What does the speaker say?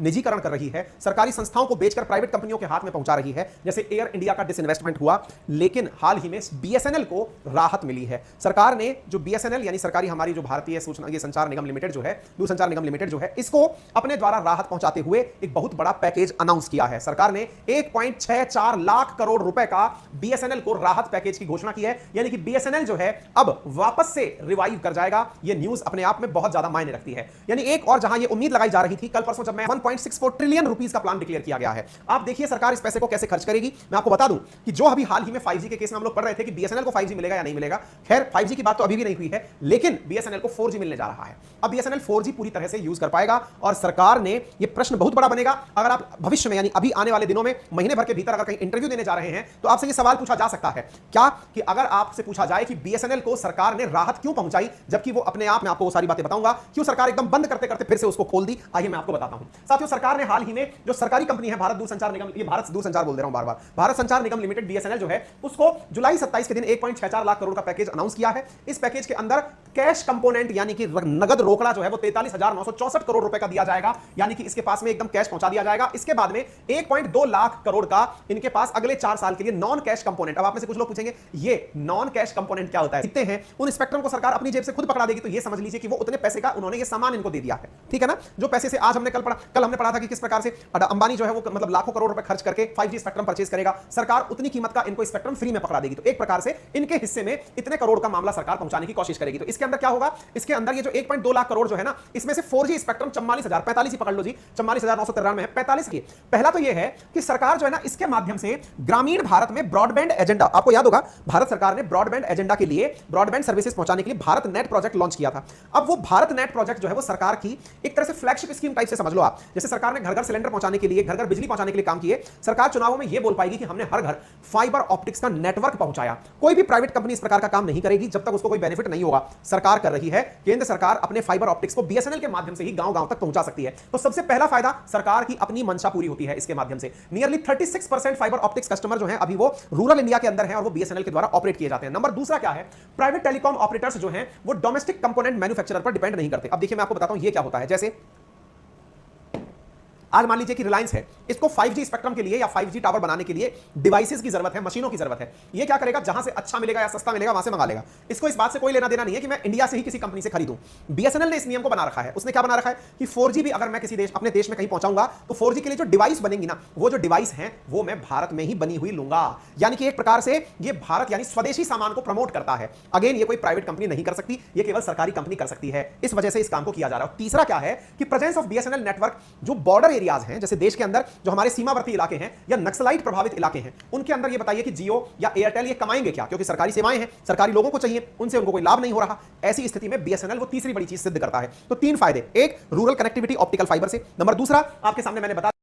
निजीकरण कर रही है, सरकारी संस्थाओं को बेचकर प्राइवेट कंपनियों के हाथ में पहुंचा रही है, जैसे एयर इंडिया का डिसइन्वेस्टमेंट हुआ। लेकिन हाल ही में बीएसएनएल को राहत मिली है। सरकार ने जो बीएसएनएल यानी सरकारी हमारी जो भारतीय सूचना ये संचार निगम लिमिटेड जो है, दूरसंचार निगम लिमिटेड जो है, इसको अपने द्वारा राहत पहुंचाते हुए एक बहुत बड़ा पैकेज अनाउंस किया है। सरकार ने 1.64 लाख करोड़ रुपए का बीएसएनएल को राहत पैकेज की घोषणा की है, यानी कि बीएसएनएल जो है अब वापस से रिवाइव कर जाएगा। ये न्यूज अपने आप में बहुत ज्यादा मायने रखती है। यानी एक और जहां ये उम्मीद लगाई जा रही थी, कल परसों जब मैं 1.64 ट्रिलियन रुपीस का प्लान डिक्लेयर किया गया है, आप देखिए सरकार इस पैसे को कैसे खर्च करेगी। मैं आपको बता दूं कि जो अभी हाल ही में 5G के केस में हम लोग पढ़ रहे थे कि बीएसएनएल को 5G मिलेगा या नहीं मिलेगा, खैर 5G की बात तो अभी भी नहीं हुई है, लेकिन बीएसएनएल को 4G मिलने जा रहा है। अब बीएसएनएल 4G पूरी तरह से यूज कर पाएगा और सरकार ने ये प्रश्न बहुत बड़ा बनेगा। अगर आप भविष्य में यानी अभी आने वाले दिनों में महीने भर के भीतर अगर कहीं इंटरव्यू देने जा रहे हैं तो आपसे ये सवाल पूछा जा सकता है क्या, कि अगर आपसे पूछा जाए कि बीएसएनएल को सरकार ने राहत क्यों पहुंचाई, जबकि वो अपने आप में आपको वो सारी बातें बताऊंगा, क्यों सरकार एकदम बंद करते करते फिर से उसको खोल दी, आइए मैं आपको बताता हूं। साथियों, सरकार ने हाल ही में जो सरकारी कंपनी है भारत दूरसंचार निगम, ये भारत दूरसंचार बोल दे रहा हूं बार बार, भारत संचार निगम लिमिटेड बीएसएनएल जो है, उसको जुलाई 27 के दिन 1.64 लाख करोड़ का पैकेज अनाउंस किया है। इस पैकेज के अंदर कैश कंपोनेंट यानी कि नगद रोकड़ा जो है वो 43,964 करोड़ रुपए का दिया जाएगा, यानी कि इसके पास में एकदम कैश पहुंचा दिया जाएगा। इसके बाद में 1.2 लाख करोड़ का इनके पास अगले 4 साल के लिए नॉन कैश कंपोनेंट। अब आप में से कुछ लोग पूछेंगे ये नॉन कैश कंपोनेंट क्या होता है, कितने हैं, उन स्पेक्ट्रम को सरकार अपनी जेब से खुद पकड़ा देगी, तो ये समझ लीजिए कि वो उतने पैसे का उन्होंने ये सामान इनको दे दिया है, ठीक है ना। जो पैसे से आज हमने कल हमने पढ़ा था कि किस प्रकार से अंबानी जो है वो मतलब लाखों करोड़ रुपए खर्च करके 5G स्पेक्ट्रम परचेज करेगा, सरकार उतनी कीमत का इनको स्पेक्ट्रम फ्री में पकड़ा देगी, तो एक प्रकार से इनके हिस्से में इतने करोड़ का मामला सरकार पहुंचाने की कोशिश करेगी। तो इसके अंदर क्या होगा, इसके अंदर ये जो 1.2 लाख करोड़ जो है ना, इसमें से 4G स्पेक्ट्रम 44,045 ही पकड़ लो जी, 44,993 है, 45 की। पहला तो ये है कि सरकार जो है ना, इसके माध्यम से ग्रामीण भारत में ब्रॉडबैंड एजेंडा, आपको याद होगा भारत सरकार ने ब्रॉडबैंड एजेंडा के लिए, ब्रॉडबैंड सर्विसेज पहुंचाने के लिए भारत नेट प्रोजेक्ट लॉन्च किया था। अब वो भारत नेट प्रोजेक्ट जो है वो सरकार की एक तरह से फ्लैगशिप स्कीम टाइप से समझ लो आप। जैसे सरकार ने घर घर सिलेंडर पहुंचाने के लिए, घर घर बिजली पहुंचाने के लिए काम किए, सरकार चुनावों में ये बोल पाएगी कि हमने हर घर फाइबर ऑप्टिक्स का नेटवर्क पहुंचाया। कोई भी प्राइवेट कंपनी इस प्रकार का काम नहीं करेगी जब तक उसको कोई बेनिफिट नहीं होगा। सरकार कर रही है, केंद्र सरकार अपने फाइबर ऑप्टिक्स को बीएसएनएल के माध्यम से ही गांव-गांव तक पहुंचा सकती है। तो सबसे पहला फायदा, सरकार की अपनी मंशा पूरी होती है इसके माध्यम से। नियरली 36% फाइबर ऑप्टिक्स कस्टमर जो हैं अभी वो रूरल इंडिया के अंदर हैं और वो बीएसएनएल के द्वारा ऑपरेट किए जाते हैं। नंबर दूसरा क्या है, प्राइवेट टेलीकॉम ऑपरेटर्स जो हैं वो डोमेस्टिक कंपोनेंट मैन्युफैक्चरर पर डिपेंड नहीं करते। अब देखिए मैं आपको बताता हूं ये क्या होता है। जैसे आज मान लीजिए कि रिलायंस है, इसको 5G स्पेक्ट्रम के लिए या 5G टावर बनाने के लिए डिवाइसेस की जरूरत है, मशीनों की जरूरत है। ये क्या करेगा, जहां से अच्छा मिलेगा या सस्ता मिलेगा वहां से मंगा लेगा। इसको इस बात से कोई लेना देना नहीं है कि मैं इंडिया से ही किसी कंपनी से खरीदूं। बीएसएनएल ने इस नियम को बना रखा है। उसने क्या बना रखा है कि 4G भी अगर मैं किसी देश, अपने देश में कहीं पहुंचाऊंगा तो 4G के लिए जो डिवाइस बनेंगी ना, वो जो डिवाइस हैं वो मैं भारत में ही बनी हुई लूंगा। यानी कि एक प्रकार से ये भारत यानी स्वदेशी सामान को प्रमोट करता है। अगेन ये कोई प्राइवेट कंपनी नहीं कर सकती, ये केवल सरकारी कंपनी कर सकती है। इस वजह से इस काम को किया जा रहा है। तीसरा क्या है कि प्रेजेंस ऑफ बीएसएनएल नेटवर्क जो बॉर्डर एरियाज हैं, जैसे देश के अंदर जो हमारे सीमावर्ती इलाके हैं या नक्सलाइट प्रभावित इलाके हैं, उनके अंदर ये बताइए कि जियो या एयरटेल ये कमाएंगे क्या, क्योंकि सरकारी सेवाएं हैं, सरकारी लोगों को चाहिए, उनसे उनको कोई लाभ नहीं हो रहा। ऐसी स्थिति में बीएसएनएल वो तीसरी बड़ी चीज सिद्ध करता है। तो 3 फायदे, एक रूरल कनेक्टिविटी ऑप्टिकल फाइबर से, नंबर दूसरा आपके सामने मैंने बताया